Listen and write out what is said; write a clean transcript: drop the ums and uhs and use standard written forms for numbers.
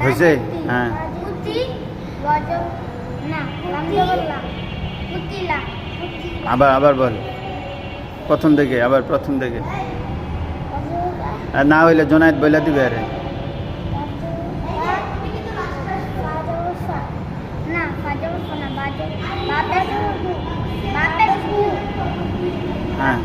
হয়েছে? হ্যাঁ, আবার আবার বল প্রথম থেকে, আবার প্রথম থেকে। আর না হইলে জোনায়েত বইলা দিবে। আরে না হ্যাঁ